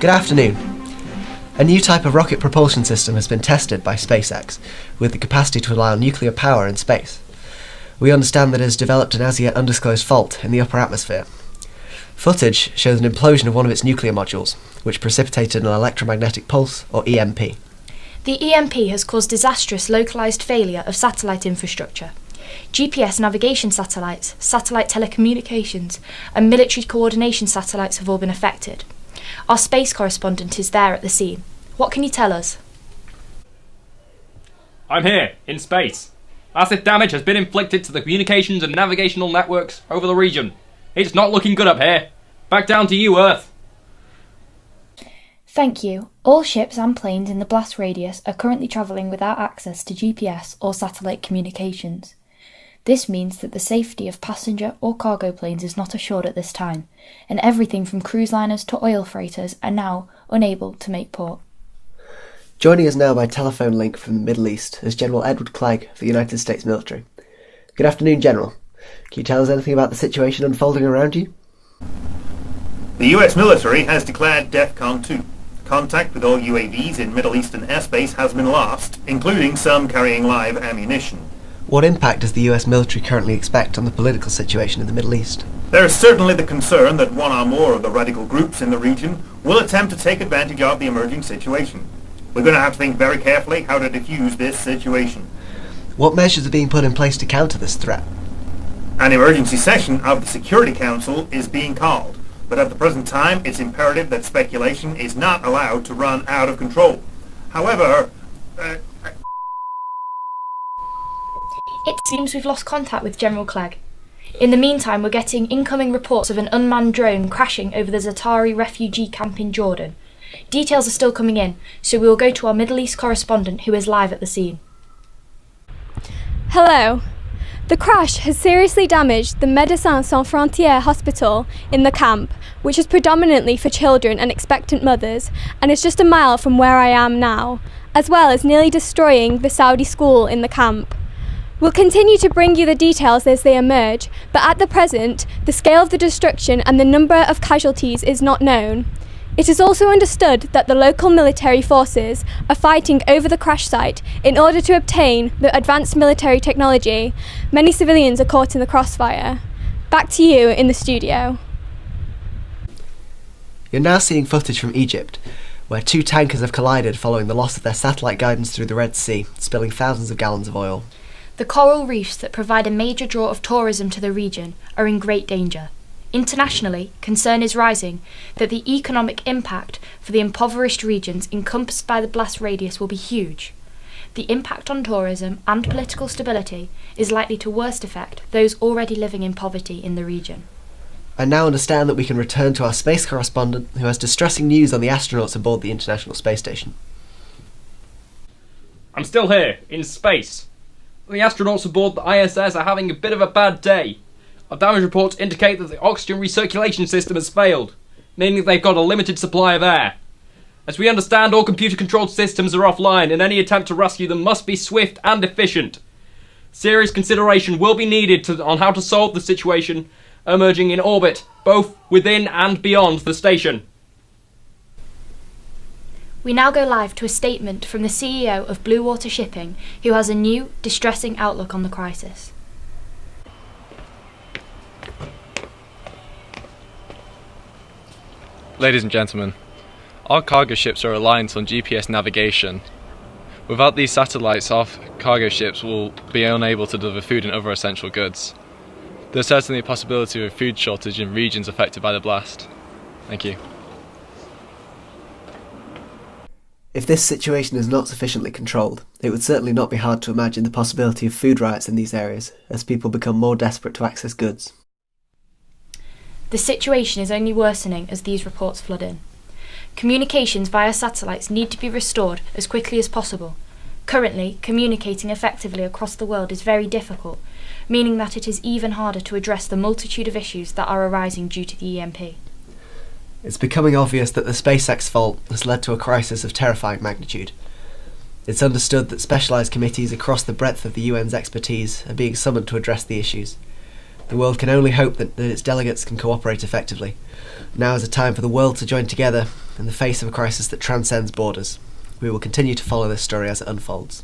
Good afternoon. A new type of rocket propulsion system has been tested by SpaceX, with the capacity to allow nuclear power in space. We understand that it has developed an as-yet undisclosed fault in the upper atmosphere. Footage shows an implosion of one of its nuclear modules, which precipitated an electromagnetic pulse, or EMP. The EMP has caused disastrous localised failure of satellite infrastructure. GPS navigation satellites, satellite telecommunications, and military coordination satellites have all been affected. Our space correspondent is there at the scene. What can you tell us? I'm here, in space. Massive damage has been inflicted to the communications and navigational networks over the region. It's not looking good up here. Back down to you, Earth. Thank you. All ships and planes in the blast radius are currently travelling without access to GPS or satellite communications. This means that the safety of passenger or cargo planes is not assured at this time, and everything from cruise liners to oil freighters are now unable to make port. Joining us now by telephone link from the Middle East is General Edward Clegg of the United States military. Good afternoon, General. Can you tell us anything about the situation unfolding around you? The US military has declared DEFCON 2. Contact with all UAVs in Middle Eastern airspace has been lost, including some carrying live ammunition. What impact does the US military currently expect on the political situation in the Middle East? There is certainly the concern that one or more of the radical groups in the region will attempt to take advantage of the emerging situation. We're going to have to think very carefully how to defuse this situation. What measures are being put in place to counter this threat? An emergency session of the Security Council is being called, but at the present time it's imperative that speculation is not allowed to run out of control. However, It seems we've lost contact with General Clegg. In the meantime, we're getting incoming reports of an unmanned drone crashing over the Za'atari refugee camp in Jordan. Details are still coming in, so we will go to our Middle East correspondent who is live at the scene. Hello. The crash has seriously damaged the Médecins Sans Frontières hospital in the camp, which is predominantly for children and expectant mothers, and is just a mile from where I am now, as well as nearly destroying the Saudi school in the camp. We'll continue to bring you the details as they emerge, but at the present, the scale of the destruction and the number of casualties is not known. It is also understood that the local military forces are fighting over the crash site in order to obtain the advanced military technology. Many civilians are caught in the crossfire. Back to you in the studio. You're now seeing footage from Egypt, where two tankers have collided following the loss of their satellite guidance through the Red Sea, spilling thousands of gallons of oil. The coral reefs that provide a major draw of tourism to the region are in great danger. Internationally, concern is rising that the economic impact for the impoverished regions encompassed by the blast radius will be huge. The impact on tourism and political stability is likely to worst affect those already living in poverty in the region. I now understand that we can return to our space correspondent who has distressing news on the astronauts aboard the International Space Station. I'm still here, in space. The astronauts aboard the ISS are having a bit of a bad day. Our damage reports indicate that the oxygen recirculation system has failed, meaning they've got a limited supply of air. As we understand, all computer-controlled systems are offline, and any attempt to rescue them must be swift and efficient. Serious consideration will be needed on how to solve the situation emerging in orbit, both within and beyond the station. We now go live to a statement from the CEO of Blue Water Shipping, who has a new, distressing outlook on the crisis. Ladies and gentlemen, our cargo ships are reliant on GPS navigation. Without these satellites, our cargo ships will be unable to deliver food and other essential goods. There's certainly a possibility of a food shortage in regions affected by the blast. Thank you. If this situation is not sufficiently controlled, it would certainly not be hard to imagine the possibility of food riots in these areas as people become more desperate to access goods. The situation is only worsening as these reports flood in. Communications via satellites need to be restored as quickly as possible. Currently, communicating effectively across the world is very difficult, meaning that it is even harder to address the multitude of issues that are arising due to the EMP. It's becoming obvious that the SpaceX fault has led to a crisis of terrifying magnitude. It's understood that specialised committees across the breadth of the UN's expertise are being summoned to address the issues. The world can only hope that its delegates can cooperate effectively. Now is a time for the world to join together in the face of a crisis that transcends borders. We will continue to follow this story as it unfolds.